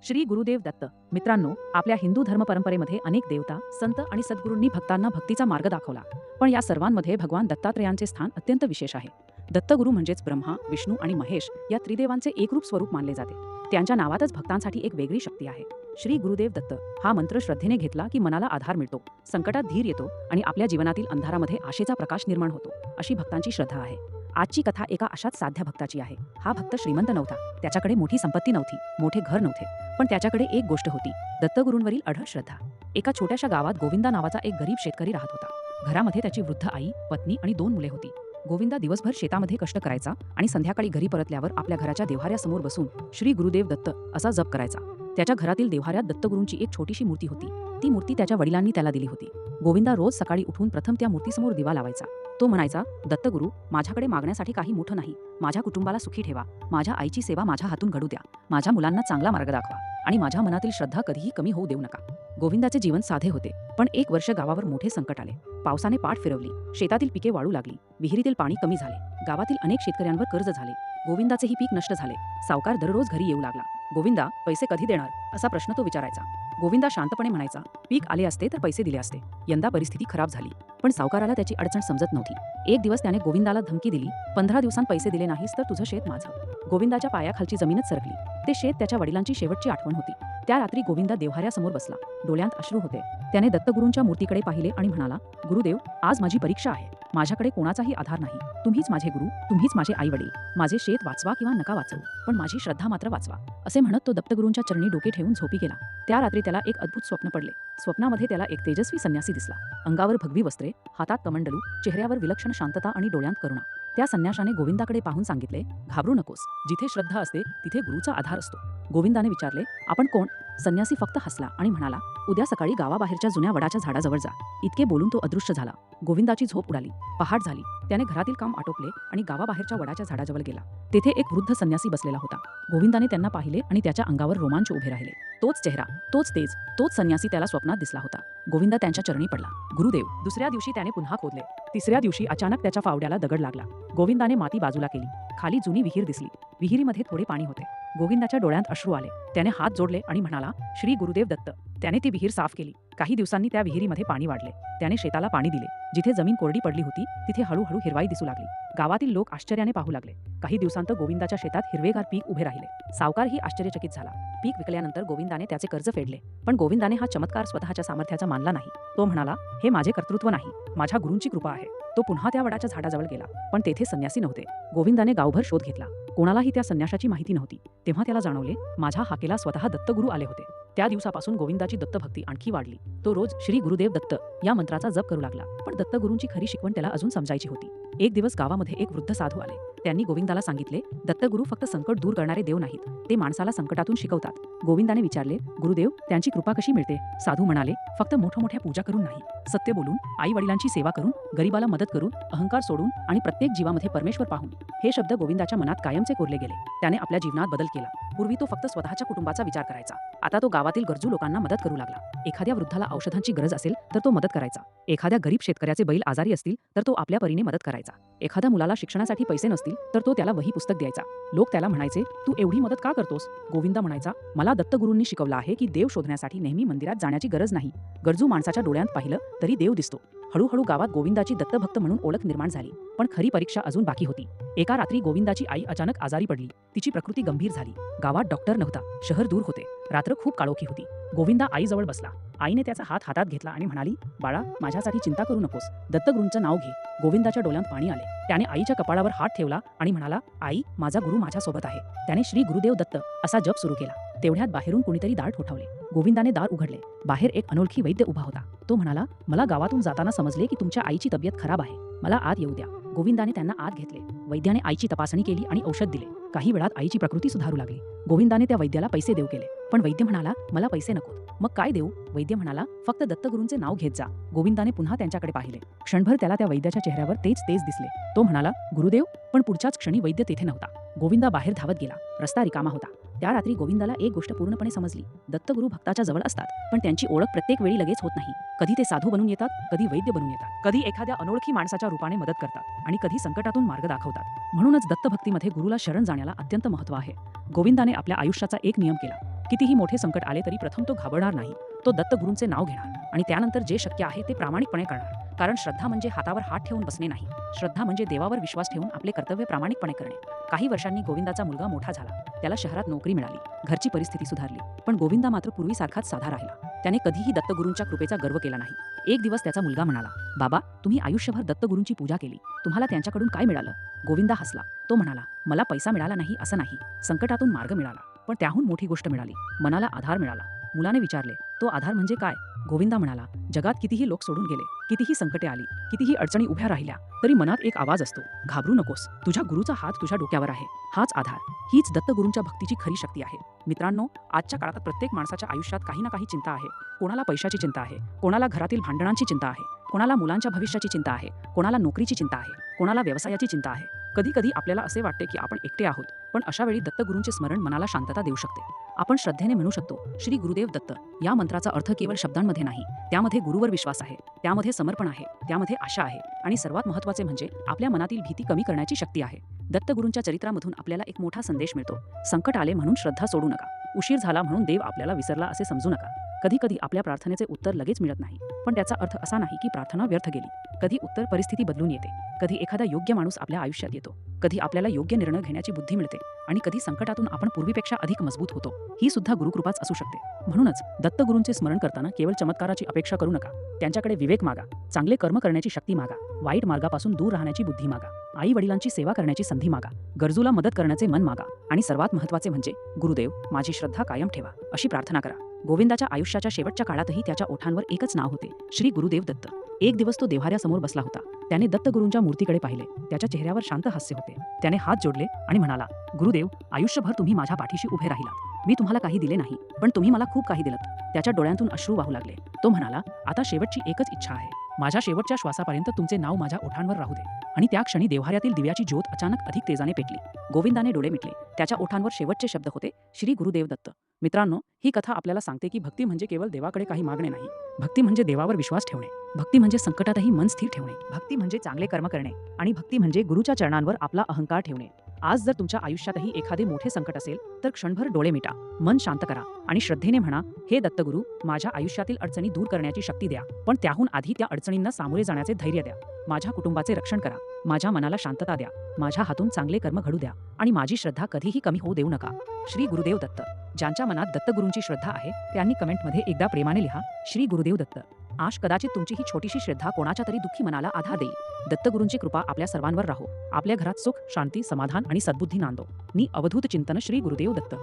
श्री गुरुदेव दत्त. मित्रांनो, आपल्या हिंदू धर्म परंपरेमध्ये अनेक देवता, संत आणि सद्गुरूंनी भक्तांना भक्तीचा मार्ग दाखवला. पण या सर्वांमध्ये भगवान दत्तात्रेयांचे स्थान अत्यंत विशेष आहे. दत्तगुरू म्हणजेच ब्रह्मा, विष्णू आणि महेश या त्रिदेवांचे एकरूप स्वरूप मानले जाते. त्यांच्या नावातच भक्तांसाठी एक वेगळी शक्ती आहे. श्री गुरुदेव दत्त हा मंत्र श्रद्धेने घेतला की मनाला आधार मिळतो, संकटात धीर येतो आणि आपल्या जीवनातील अंधारामध्ये आशेचा प्रकाश निर्माण होतो, अशी भक्तांची श्रद्धा आहे. आजची कथा एका अशाच साध्या भक्ताची आहे. हा भक्त श्रीमंत नव्हता, त्याच्याकडे मोठी संपत्ती नव्हती, मोठे घर नव्हते, पण त्याच्याकडे एक गोष्ट होती, दत्तगुरूंवरील अढळ श्रद्धा. एका छोट्याशा गावात गोविंदा नावाचा एक गरीब शेतकरी राहत होता. घरामध्ये त्याची वृद्ध आई, पत्नी आणि 2 मुले होती. गोविंदा दिवसभर शेतामध्ये कष्ट करायचा आणि संध्याकाळी घरी परतल्यावर आपल्या घराच्या देव्हाऱ्यासमोर बसून श्री गुरुदेव दत्त असा जप करायचा. त्याच्या घरातील देव्हाऱ्यात दत्तगुरूंची एक छोटीशी मूर्ती होती. ती मूर्ती त्याच्या वडिलांनी त्याला दिली होती. गोविंदा रोज सकाळी उठून प्रथम त्या मूर्तीसमोर दिवा लावायचा. तो म्हणायचा, दत्तगुरू, माझ्याकडे मागण्यासाठी काही मोठं नाही, माझ्या कुटुंबाला सुखी ठेवा, माझ्या आईची सेवा माझ्या हातून घडू द्या, माझ्या मुलांना चांगला मार्ग दाखवा आणि माझ्या मनातील श्रद्धा कधीही कमी होऊ देऊ नका. गोविंदाचे जीवन साधे होते, पण एक वर्ष गावावर मोठे संकट आले. पावसाने पाठ फिरवली, शेतातील पिके वाळू लागली, विहिरीतील पाणी कमी झाले, गावातील अनेक शेतकऱ्यांवर कर्ज झाले. गोविंदाचेही पीक नष्ट झाले. सावकार दररोज घरी येऊ लागला. गोविंदा, पैसे कधी देणार असा प्रश्न तो विचारायचा. गोविंदा शांतपणे म्हणायचा, पीक आले असते तर पैसे दिले असते. यंदा परिस्थिती खराब झाली. पण सावकाराला त्याची अडचण समजत नव्हती. एक दिवस त्याने गोविंदाला धमकी दिली, 15 दिवसांत पैसे दिले नाहीस तर तुझं शेत माझं. गोविंदाच्या पायाखालची जमीनच सरकली. ते शेत त्याच्या वडिलांची शेवटची आठवण होती. त्या रात्री गोविंदा देव्हाऱ्यासमोर बसला. डोळ्यांत अश्रू होते. त्याने दत्तगुरूंच्या मूर्तीकडे पाहिले आणि म्हणाला, गुरुदेव, आज माझी परीक्षा आहे. माझ्याकडे कोणाचाही आधार नाही. तुम्हीच माझे गुरु, तुम्हीच माझे आई वडील. माझे शेत वाचवा किंवा नका वाचवू, पण माझी श्रद्धा मात्र वाचवा. असे म्हणत तो दत्तगुरूंच्या चरणी डोके ठेवून झोपी गेला. त्या रात्री त्याला एक अद्भुत स्वप्न पडले. स्वप्नामध्ये त्याला एक तेजस्वी संन्यासी दिसला. अंगावर भगवी वस्त्रे, हातात कमंडलू, चेहऱ्यावर विलक्षण शांतता आणि डोळ्यांत करुणा. त्या संन्याशाने गोविंदाकडे पाहून सांगितले, घाबरू नकोस, जिथे श्रद्धा असते तिथे गुरुचा आधार असतो. गोविंदाने विचारले, आपण कोण? संन्यासी फक्त हसला आणि म्हणाला, उद्या सकाळी गावाबाहेरच्या जुन्या वडाच्या झाडाजवळ जा. इतके बोलून तो अदृश्य झाला. गोविंदाची झोप उडाली. पहाट झाली. त्याने घरातील काम आटोपले आणि गावाबाहेरच्या वडाच्या झाडाजवळ गेला. तेथे एक वृद्ध संन्यासी बसलेला होता. गोविंदाने त्यांना पाहिले आणि त्याच्या अंगावर रोमांच उभे राहिले. तोच चेहरा, तोच तेज, तोच संन्यासी त्याला स्वप्नात दिसला होता. गोविंदा त्यांच्या चरणी पडला. गुरुदेव. दुसऱ्या दिवशी त्याने पुन्हा खोदले. तिसऱ्या दिवशी अचानक त्याच्या फावड्याला दगड लागला. गोविंदाने माती बाजूला केली. खाली जुनी विहीर दिसली. विहिरीमध्ये थोडे पाणी होते. गोविंदाच्या डोळ्यांत अश्रू आले. त्याने हात जोडले आणि म्हणाला, श्री गुरुदेव दत्त. त्याने ती विहीर साफ केली. काही दिवसांनी त्या विहिरीमध्ये पाणी वाढले. त्याने शेताला पाणी दिले. जिथे जमीन कोरडी पडली होती तिथे हळूहळू हिरवाई दिसू लागली. गावातील लोक आश्चर्याने पाहू लागले. काही दिवसांत गोविंदाच्या शेतात हिरवेगार पीक उभे राहिले. सावकारही आश्चर्यचकित झाला. पीक विकल्यानंतर गोविंदाने त्याचे कर्ज फेडले. पण गोविंदाने हा चमत्कार स्वतःच्या सामर्थ्याचा मानला नाही. तो म्हणाला, हे माझे कर्तृत्व नाही, माझ्या गुरूंची कृपा आहे. तो पुन्हा त्या वडाच्या झाडाजवळ गेला, पण तेथे संन्यासी नव्हते. गोविंदाने गावभर शोध घेतला. कोणालाही त्या संन्याशाची माहिती नव्हती. तेव्हा त्याला जाणवले, माझ्या हाकेला स्वतः दत्तगुरू आले होते. त्या दिवसापासून गोविंदाची दत्तभक्ती आणखी वाढली. तो रोज श्री गुरुदेव दत्त या मंत्राचा जप करू लागला. पण दत्तगुरूंची खरी शिकवण त्याला अजून समजायची होती. एक दिवस गावामध्ये एक वृद्ध साधू आले. त्यांनी गोविंदाला सांगितले, दत्तगुरू फक्त संकट दूर करणारे देव नाहीत, ते माणसाला संकटातून शिकवतात. गोविंदाने विचारले, गुरुदेव, त्यांची कृपा कशी मिळते? साधू म्हणाले, फक्त मोठमोठ्या पूजा करून नाही, सत्य बोलून, आई वडिलांची सेवा करून, गरिबाला मदत करून, अहंकार सोडून आणि प्रत्येक जीवामध्ये परमेश्वर पाहून. हे शब्द गोविंदाच्या मनात कायमचे कोरले गेले. त्याने आपल्या जीवनात बदल केला. पूर्वी तो फक्त स्वतःच्या कुटुंबाचा विचार करायचा. आता तो गावातील गरजू लोकांना मदत करू लागला. एखाद्या वृद्धाला औषधांची गरज असेल तर तो मदत करायचा. एखाद्या गरीब शेतकऱ्याचे बैल आजारी असतील तर तो आपल्या परीने मदत करायचा. एखाद्या मुलाला शिक्षणासाठी पैसे नसतील तर तो त्याला वही पुस्तक द्यायचा. लोक त्याला म्हणायचे, तू एवढी मदत का करतोस? गोविंदा म्हणायचा, मला दत्तगुरूंनी शिकवलं आहे की देव शोधण्यासाठी नेहमी मंदिरात जाण्याची गरज नाही. गरजू माणसाच्या डोळ्यांत पाहिलं तरी देव दिसतो. हळूहळू गावात गोविंदाची दत्तभक्त म्हणून ओळख निर्माण झाली. पण खरी परीक्षा अजून बाकी होती. एका रात्री गोविंदाची आई अचानक आजारी पडली. तिची प्रकृती गंभीर झाली. गावात डॉक्टर नव्हता. शहर दूर होते. रात्र खूप काळोखी होती. गोविंदा आईजवळ बसला. आईने त्याचा हात हातात घेतला आणि म्हणाली, बाळा, माझ्यासाठी चिंता करू नकोस, दत्तगुरूंचं नाव घे. गोविंदाच्या डोळ्यांत पाणी आले. त्याने आईच्या कपाळावर हात ठेवला आणि म्हणाला, आई, माझा गुरु माझ्यासोबत आहे. त्याने श्री गुरुदेव दत्त असा जप सुरू केला. तेवढ्यात बाहेरून कोणीतरी दार ठोठावले. गोविंदाने दार उघडले. बाहेर एक अनोळखी वैद्य उभा होता. तो म्हणाला, मला गावातून जाताना समजले की तुमच्या आईची तब्येत खराब आहे, मला आत येऊ द्या. गोविंदाने त्यांना आत घेतले. वैद्याने आईची तपासणी केली आणि औषध दिले. काही वेळात आईची प्रकृती सुधारू लागली. गोविंदाने त्या वैद्याला पैसे देऊ केले. पण वैद्य म्हणाला, मला पैसे नकोत. मग काय देऊ? वैद्य म्हणाला, फक्त दत्तगुरूंचे नाव घेत जा. गोविंदाने पुन्हा त्यांच्याकडे पाहिले. क्षणभर त्याला त्या वैद्याच्या चेहऱ्यावर तेच दिसले. तो म्हणाला, गुरुदेव. पण पुढच्याच क्षणी वैद्य तेथे नव्हता. गोविंदा बाहेर धावत गेला. रस्ता रिकामा होता. त्या रात्री गोविंदाला एक गोष्ट पूर्णपणे समजली. दत्तगुरू भक्ताच्या जवळ असतात, पण त्यांची ओळख प्रत्येक वेळी लगेच होत नाही. कधी ते साधू बनून येतात, कधी वैद्य बनून येतात, कधी एखाद्या अनोळखी माणसाच्या रूपाने मदत करतात आणि कधी संकटातून मार्ग दाखवतात. म्हणूनच दत्तभक्तीमध्ये गुरुला शरण जाण्याला अत्यंत महत्त्व आहे. गोविंदाने आपल्या आयुष्याचा एक नियम केला, कितीही मोठे संकट आले तरी प्रथम तो घाबरणार नाही. तो दत्तगुरूंचे नाव घेणार आणि त्यानंतर जे शक्य आहे ते प्रामाणिकपणे करणार. कारण श्रद्धा म्हणजे हातावर हात ठेवून बसणे नाही. श्रद्धा म्हणजे देवावर विश्वास ठेवून आपले कर्तव्य प्रामाणिकपणे करणे. काही वर्षांनी गोविंदाचा मुलगा मोठा झाला. त्याला शहरात नोकरी मिळाली. घरची परिस्थिती सुधारली. पण गोविंदा मात्र पूर्वीसारखाच साधा राहिला. त्याने कधीही दत्तगुरूंच्या कृपेचा गर्व केला नाही. एक दिवस त्याचा मुलगा म्हणाला, बाबा, तुम्ही आयुष्यभर दत्तगुरूंची पूजा केली. तुम्हाला त्यांच्याकडून काय मिळालं? गोविंदा हसला. तो म्हणाला, मला पैसा मिळाला नाही असं नाही. संकटातून मार्ग मिळाला. पण त्याहून मोठी गोष्ट मिळाली. मनाला आधार मिळाला. मुलाने विचारले, तो आधार म्हणजे काय? गोविंदा म्हणाला, जगात कितीही लोक सोडून गेले, कितीही संकटे आली, कितीही अडचणी उभ्या राहिल्या, तरी मनात एक आवाज असतो, घाबरू नकोस, तुझ्या गुरुचा हात तुझ्या डोक्यावर आहे. हाच आधार, हीच दत्तगुरूंच्या भक्तीची खरी शक्ती आहे. मित्रांनो, आजच्या काळात प्रत्येक माणसाच्या आयुष्यात काही ना काही चिंता आहे. कोणाला पैशाची चिंता आहे, कोणाला घरातील भांडणांची चिंता आहे, कोणाला मुलांच्या भविष्याची चिंता आहे, कोणाला नोकरीची चिंता आहे, कोणाला व्यवसायाची चिंता आहे. कधी कधी आपल्याला असे वाटते की आपण एकटे आहोत, पण अशा वेळी दत्तगुरूंचे स्मरण मनाला शांतता देऊ शकते. आपण श्रद्धेने म्हणू शकतो, श्री गुरुदेव दत्त. या मंत्राचा अर्थ केवळ शब्दांमध्ये नाही, त्यामध्ये गुरुवर विश्वास आहे, त्यामध्ये समर्पण आहे, त्यामध्ये आशा आहे आणि सर्वात महत्त्वाचे म्हणजे आपल्या मनातील भीती कमी करण्याची शक्ती आहे. दत्तगुरूंच्या चरित्रामधून आपल्याला एक मोठा संदेश मिळतो. संकट आले म्हणून श्रद्धा सोडू नका. उशीर झाला म्हणून देव आपल्याला विसरला असे समजू नका. कधी कधी आपल्या प्रार्थनेचे उत्तर लगेच मिळत नाही, पण त्याचा अर्थ असा नाही की प्रार्थना व्यर्थ गेली. कधी उत्तर परिस्थिती बदलून येते, कधी एखादा योग्य माणूस आपल्या आयुष्यात येतो, कधी आपल्याला योग्य निर्णय घेण्याची बुद्धी मिळते आणि कधी संकटातून आपण पूर्वीपेक्षा अधिक मजबूत होतो. ही सुद्धा गुरुकृपाच असू शकते. म्हणूनच दत्तगुरूंचे स्मरण करताना केवळ चमत्काराची अपेक्षा करू नका. त्यांच्याकडे विवेक मागा, चांगले कर्म करण्याची शक्ती मागा, वाईट मार्गापासून दूर राहण्याची बुद्धी मागा, आई वडिलांची सेवा करण्याची संधी मागा, गरजूला मदत करण्याचे मन मागा आणि सर्वात महत्त्वाचे म्हणजे गुरुदेव, माझी श्रद्धा कायम ठेवा अशी प्रार्थना करा. गोविंदाच्या आयुष्याच्या शेवटच्या काळातही त्याच्या ओठांवर एकच नाव होते, श्री गुरुदेव दत्त. एक दिवस तो देव्हाऱ्यासमोर बसला होता. त्याने दत्तगुरूंच्या मूर्तीकडे पाहिले. त्याच्या चेहऱ्यावर शांत हास्य होते. त्याने हात जोडले आणि म्हणाला, गुरुदेव, आयुष्यभर तुम्ही माझ्या पाठीशी उभे राहिलात. मी तुम्हाला काही दिले नाही, पण तुम्ही मला खूप काही दिलत. त्याच्या डोळ्यांतून अश्रू वाहू लागले. तो म्हणाला, आता शेवटची एकच इच्छा आहे. माझ्या शेवटच्या श्वासापर्यंत तुमचे नाव माझ्या ओठांवर राहू दे. आणि त्या क्षणी देव्हाऱ्यातील दिव्याची ज्योत अचानक अधिक तेजाने पेटली. गोविंदाने डोळे मिटले. त्याच्या ओठांवर शेवटचे शब्द होते, श्री गुरुदेव दत्त. मित्रांनो, ही कथा आपल्याला सांगते की भक्ती म्हणजे केवळ देवाकडे काही मागणे नाही. भक्ती म्हणजे देवावर विश्वास ठेवणे. भक्ती म्हणजे संकटातही मन स्थिर ठेवणे. भक्ती म्हणजे चांगले कर्म करणे. आणि भक्ती म्हणजे गुरुच्या चरणांवर आपला अहंकार ठेवणे. आज जर तुमच्या आयुष्यातही एखादे मोठे संकट असेल तर क्षणभर डोळे मिटा, मन शांत करा आणि श्रद्धेने म्हणा, हे दत्तगुरू, माझ्या आयुष्यातील अडचणी दूर करण्याची शक्ती द्या, पण त्याहून आधी त्या अडचणींना सामोरे जाण्याचे धैर्य द्या. माझ्या कुटुंबाचे रक्षण करा, माझ्या मनाला शांतता द्या, माझ्या हातून चांगले कर्म घडू द्या आणि माझी श्रद्धा कधीही कमी होऊ देऊ नका. श्री गुरुदेव दत्त. ज्यांच्या मनात दत्तगुरूंची श्रद्धा आहे त्यांनी कमेंटमध्ये एकदा प्रेमाने लिहा, श्री गुरुदेव दत्त. आज कदाचित तुमची ही छोटीशी श्रद्धा कोणाच्या तरी दुःखी मनाला आधार देईल. दत्तगुरूंची कृपा आपल्या सर्वांवर राहो. आपल्या घरात सुख, शांती, समाधान आणि सद्बुद्धी नांदो. अवधूत चिंतन, श्री गुरुदेव दत्त.